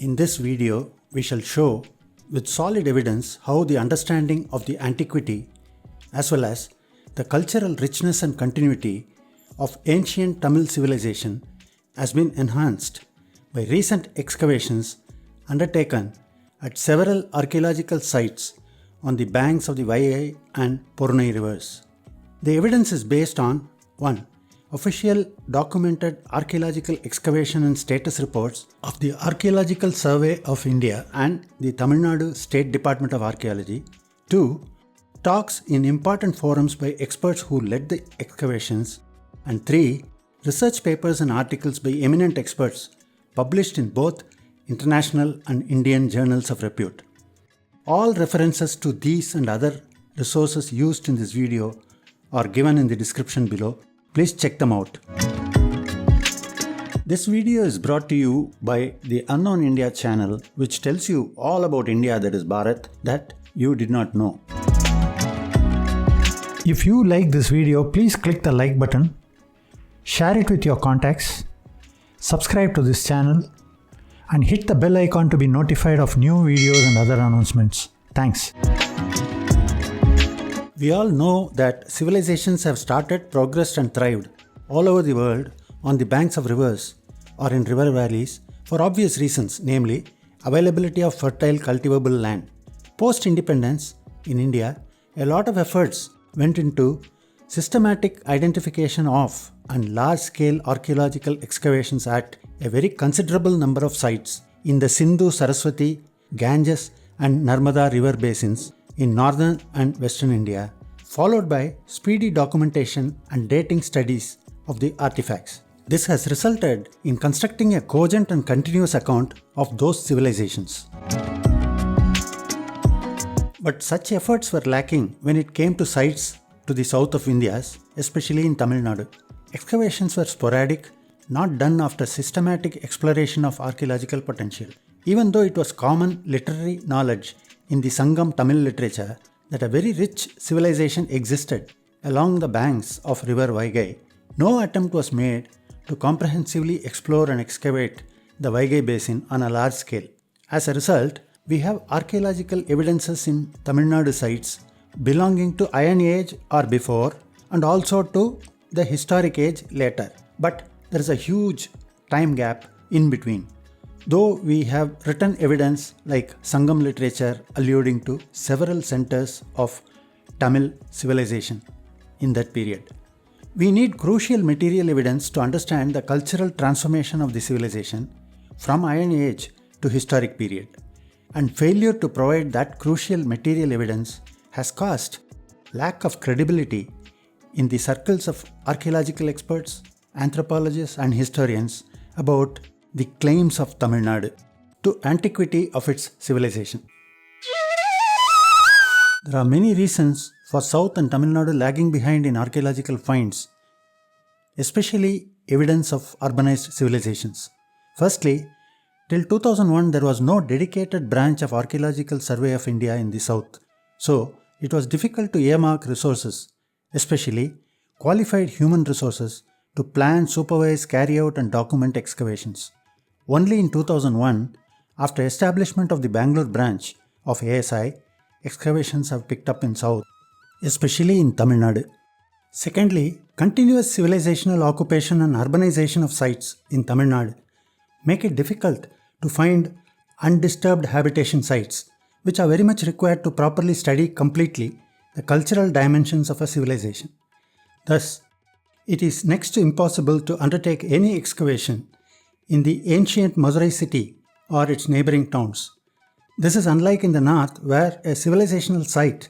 In this video, we shall show with solid evidence how the understanding of the antiquity as well as the cultural richness and continuity of ancient Tamil civilization has been enhanced by recent excavations undertaken at several archaeological sites on the banks of the Vaigai and Porunai rivers. The evidence is based on 1. Official documented archaeological excavation and status reports of the Archaeological Survey of India and the Tamil Nadu State Department of Archaeology. 2. Talks in important forums by experts who led the excavations. And 3. Research papers and articles by eminent experts published in both international and Indian journals of repute. All references to these and other resources used in this video are given in the description below. Please check them out. This video is brought to you by the Unknown India channel, which tells you all about India, that is Bharat, that you did not know. If you like this video, please click the like button, share it with your contacts, subscribe to this channel, and hit the bell icon to be notified of new videos and other announcements. Thanks. We all know that civilizations have started, progressed and thrived all over the world on the banks of rivers or in river valleys for obvious reasons, namely availability of fertile cultivable land. Post-independence in India, a lot of efforts went into systematic identification of and large-scale archaeological excavations at a very considerable number of sites in the Sindhu, Saraswati, Ganges and Narmada river basins in northern and western India, followed by speedy documentation and dating studies of the artifacts. This has resulted in constructing a cogent and continuous account of those civilizations. But such efforts were lacking when it came to sites to the south of India, especially in Tamil Nadu. Excavations were sporadic, not done after systematic exploration of archaeological potential. Even though it was common literary knowledge in the Sangam Tamil literature that a very rich civilization existed along the banks of river Vaigai, no attempt was made to comprehensively explore and excavate the Vaigai Basin on a large scale. As a result, we have archaeological evidences in Tamil Nadu sites belonging to Iron Age or before and also to the Historic Age later. But there is a huge time gap in between. Though we have written evidence like Sangam literature alluding to several centers of Tamil civilization in that period. We need crucial material evidence to understand the cultural transformation of the civilization from Iron Age to Historic period. And failure to provide that crucial material evidence has caused lack of credibility in the circles of archaeological experts, anthropologists and historians about the claims of Tamil Nadu to antiquity of its civilization. There are many reasons for South and Tamil Nadu lagging behind in archaeological finds, especially evidence of urbanized civilizations. Firstly, till 2001 there was no dedicated branch of Archaeological Survey of India in the South, so it was difficult to earmark resources, especially qualified human resources, to plan, supervise, carry out and document excavations. Only in 2001, after establishment of the Bangalore branch of ASI, excavations have picked up in South, especially in Tamil Nadu. Secondly, continuous civilizational occupation and urbanization of sites in Tamil Nadu make it difficult to find undisturbed habitation sites, which are very much required to properly study completely the cultural dimensions of a civilization. Thus, it is next to impossible to undertake any excavation in the ancient Madurai city or its neighbouring towns. This is unlike in the north, where a civilizational site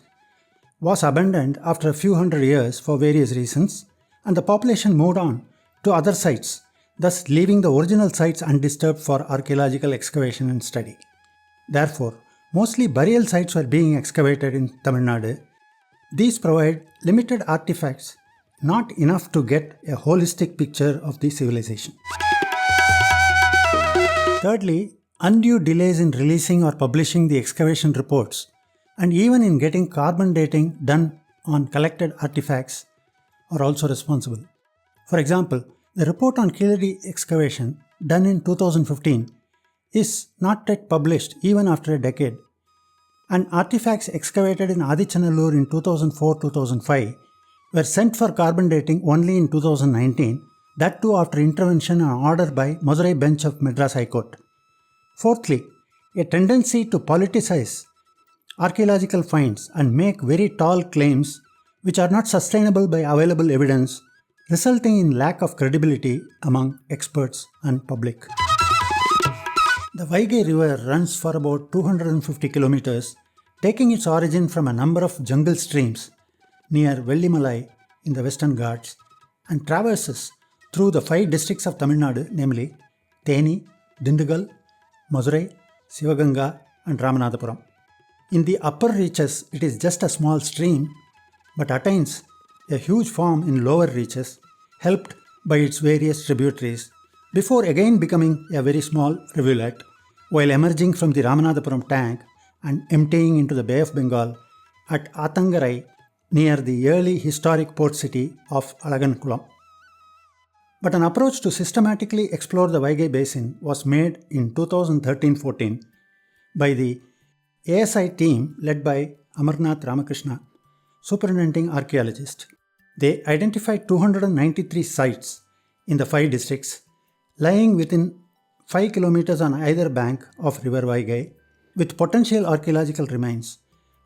was abandoned after a few hundred years for various reasons, and the population moved on to other sites, thus leaving the original sites undisturbed for archaeological excavation and study. Therefore, mostly burial sites were being excavated in Tamil Nadu. These provide limited artifacts, not enough to get a holistic picture of the civilization. Thirdly, undue delays in releasing or publishing the excavation reports and even in getting carbon dating done on collected artifacts are also responsible. For example, the report on Keeladi excavation done in 2015 is not yet published even after a decade, and artifacts excavated in Adichanallur in 2004-2005 were sent for carbon dating only in 2019, that too after intervention and order by Madurai bench of Madras High Court. Fourthly, a tendency to politicize archaeological finds and make very tall claims which are not sustainable by available evidence, resulting in lack of credibility among experts and public. The Vaigai river runs for about 250 kilometers, taking its origin from a number of jungle streams near Vellimalai in the Western Ghats and traverses through the 5 districts of Tamil Nadu, namely Theni, Dindigul, Madurai, Sivagalai and Ramanathapuram. In the upper reaches, it is just a small stream but attains a huge form in lower reaches, helped by its various tributaries, before again becoming a very small rivulet, while emerging from the Ramanathapuram tank and emptying into the Bay of Bengal at Athangarai near the early historic port city of Alagankulam. But an approach to systematically explore the Vaigai Basin was made in 2013-14 by the ASI team led by Amarnath Ramakrishna, superintending archaeologist. They identified 293 sites in the 5 districts lying within 5 kilometers on either bank of River Vaigai with potential archaeological remains,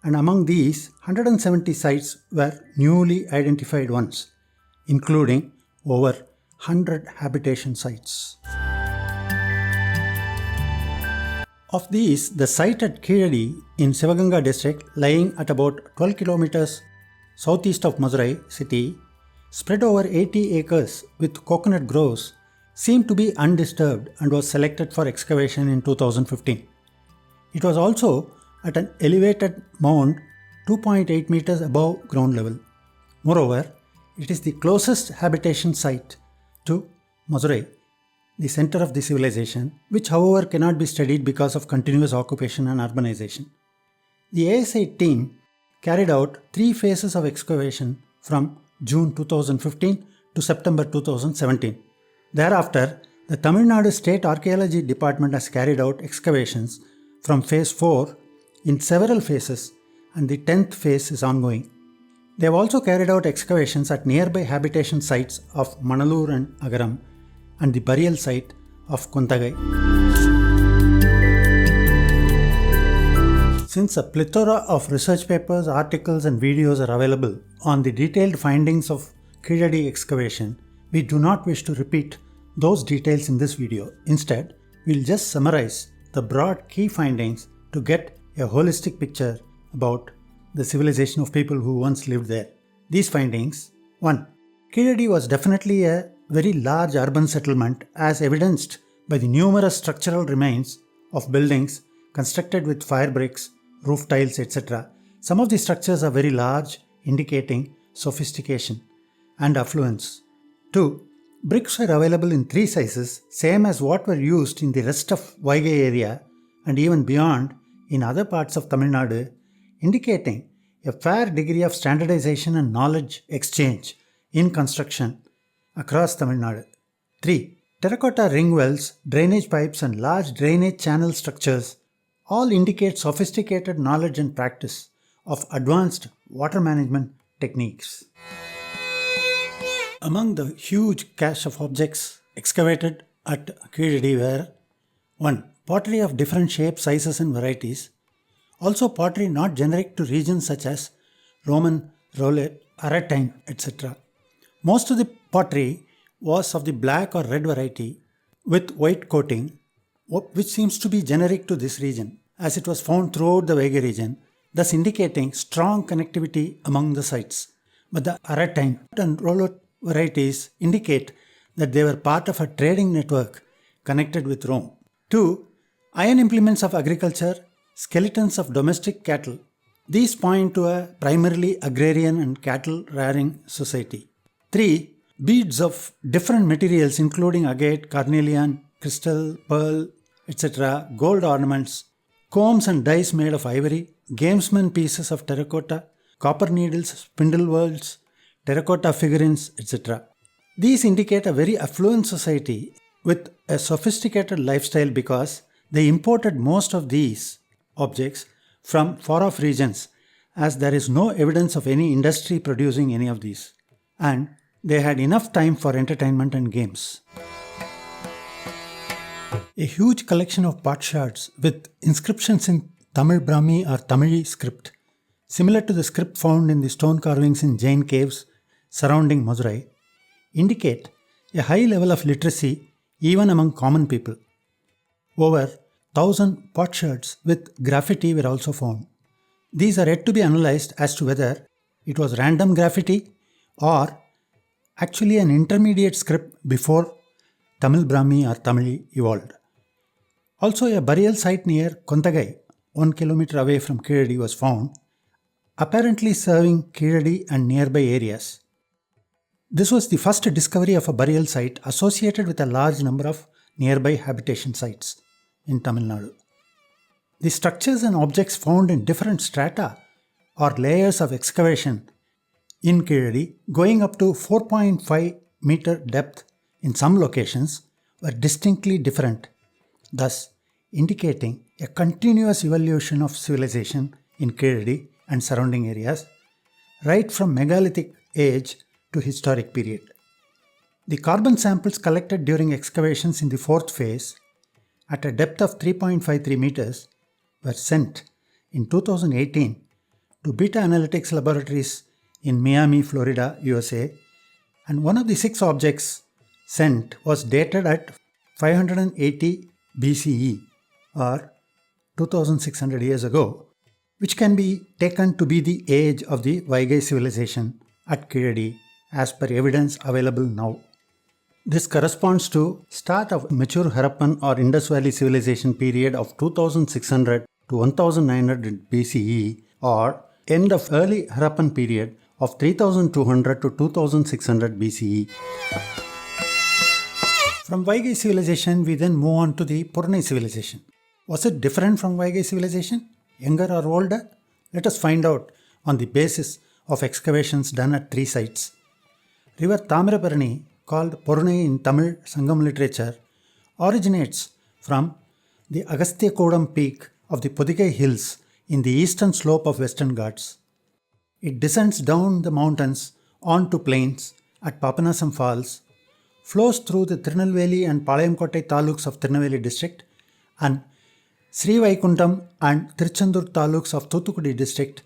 and among these 170 sites were newly identified ones, including over 100 habitation sites. Of these, the site at Keezhadi in Sivagalai district, lying at about 12 kilometers southeast of Madurai city, spread over 80 acres with coconut groves, seemed to be undisturbed and was selected for excavation in 2015. It was also at an elevated mound 2.8 meters above ground level. Moreover, it is the closest habitation site to Madurai, the center of the civilization, which however cannot be studied because of continuous occupation and urbanization. The ASI team carried out 3 phases of excavation from June 2015 to September 2017. Thereafter, the Tamil Nadu State Archaeology Department has carried out excavations from phase 4 in several phases, and the 10th phase is ongoing. They have also carried out excavations at nearby habitation sites of Manalur and Agaram and the burial site of Konthagai. Since a plethora of research papers, articles and videos are available on the detailed findings of Keezhadi excavation, we do not wish to repeat those details in this video. Instead, we will just summarize the broad key findings to get a holistic picture about the civilization of people who once lived there. These findings: 1. Keezhadi was definitely a very large urban settlement, as evidenced by the numerous structural remains of buildings constructed with fire bricks, roof tiles, etc. Some of the structures are very large, indicating sophistication and affluence. 2. Bricks were available in 3 sizes, same as what were used in the rest of Vaigai area and even beyond in other parts of Tamil Nadu, indicating a fair degree of standardization and knowledge exchange in construction across Tamil Nadu. 3. Terracotta ring wells, drainage pipes and large drainage channel structures all indicate sophisticated knowledge and practice of advanced water management techniques. Among the huge cache of objects excavated at Keezhadi were: 1. Pottery of different shapes, sizes and varieties. Also pottery not generic to regions such as Roman, Roulette, Aratine, etc. Most of the pottery was of the black or red variety with white coating, which seems to be generic to this region, as it was found throughout the Vaigai region, thus indicating strong connectivity among the sites. But the Aratine and Roulette varieties indicate that they were part of a trading network connected with Rome. 2. Iron implements of agriculture, skeletons of domestic cattle. These point to a primarily agrarian and cattle rearing society. 3. Beads of different materials including agate, carnelian, crystal, pearl, etc., gold ornaments, combs and dies made of ivory, gamesman pieces of terracotta, copper needles, spindle whorls, terracotta figurines, etc. These indicate a very affluent society with a sophisticated lifestyle because They imported most of these objects from far-off regions, as there is no evidence of any industry producing any of these, and they had enough time for entertainment and games. A huge collection of potsherds with inscriptions in Tamil Brahmi or Tamil script, similar to the script found in the stone carvings in Jain caves surrounding Madurai, indicate a high level of literacy even among common people. Over 1,000 potsherds with graffiti were also found. These are yet to be analysed as to whether it was random graffiti or actually an intermediate script before Tamil Brahmi or Tamil evolved. Also, a burial site near Konthagai, 1 kilometer away from Keezhadi, was found, apparently serving Keezhadi and nearby areas. This was the first discovery of a burial site associated with a large number of nearby habitation sites in Tamil Nadu. The structures and objects found in different strata or layers of excavation in Keezhadi, going up to 4.5 meter depth in some locations, were distinctly different, thus indicating a continuous evolution of civilization in Keezhadi and surrounding areas, right from megalithic age to historic period. The carbon samples collected during excavations in the fourth phase at a depth of 3.53 meters were sent in 2018 to Beta Analytics laboratories in Miami, Florida, USA, and one of the 6 objects sent was dated at 580 BCE or 2600 years ago, which can be taken to be the age of the Vaigai civilization at Keezhadi as per evidence available now. This corresponds to start of mature Harappan or Indus Valley civilization period of 2600 to 1900 BCE or end of early Harappan period of 3200 to 2600 BCE. From Vaigai civilization, we then move on to the Porunai civilization. Was it different from Vaigai civilization? Younger or older? Let us find out on the basis of excavations done at 3 sites. River Thamirabarani, called Porunai in Tamil Sangam literature, originates from the Agastyakodam peak of the Vaigai hills in the eastern slope of Western Ghats. It descends down the mountains onto plains at Papanasam Falls, flows through the Tirunelveli and Palayamkottai taluks of Tirunelveli district and Sri Vaikuntham and Tiruchendur taluks of Thuthukudi district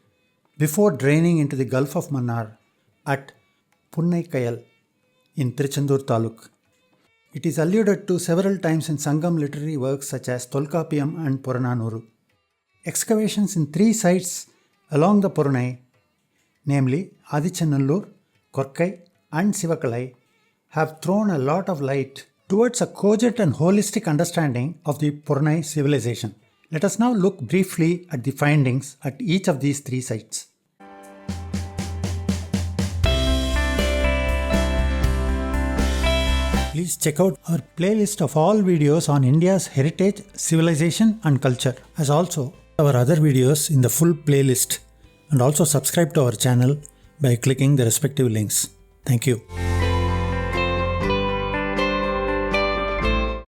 before draining into the Gulf of Mannar at Punnaikayal in Tiruchendur taluk. It is alluded to several times in Sangam literary works such as Tolkappiam and Purananuru. Excavations in 3 sites along the Porunai, namely Adichanallur, Korkai and Sivagalai, have thrown a lot of light towards a cogent and holistic understanding of the Porunai civilization. Let us now look briefly at the findings at each of these 3 sites. Please check out our playlist of all videos on India's heritage, civilization and culture, as also our other videos in the full playlist, and also subscribe to our channel by clicking the respective links. Thank you.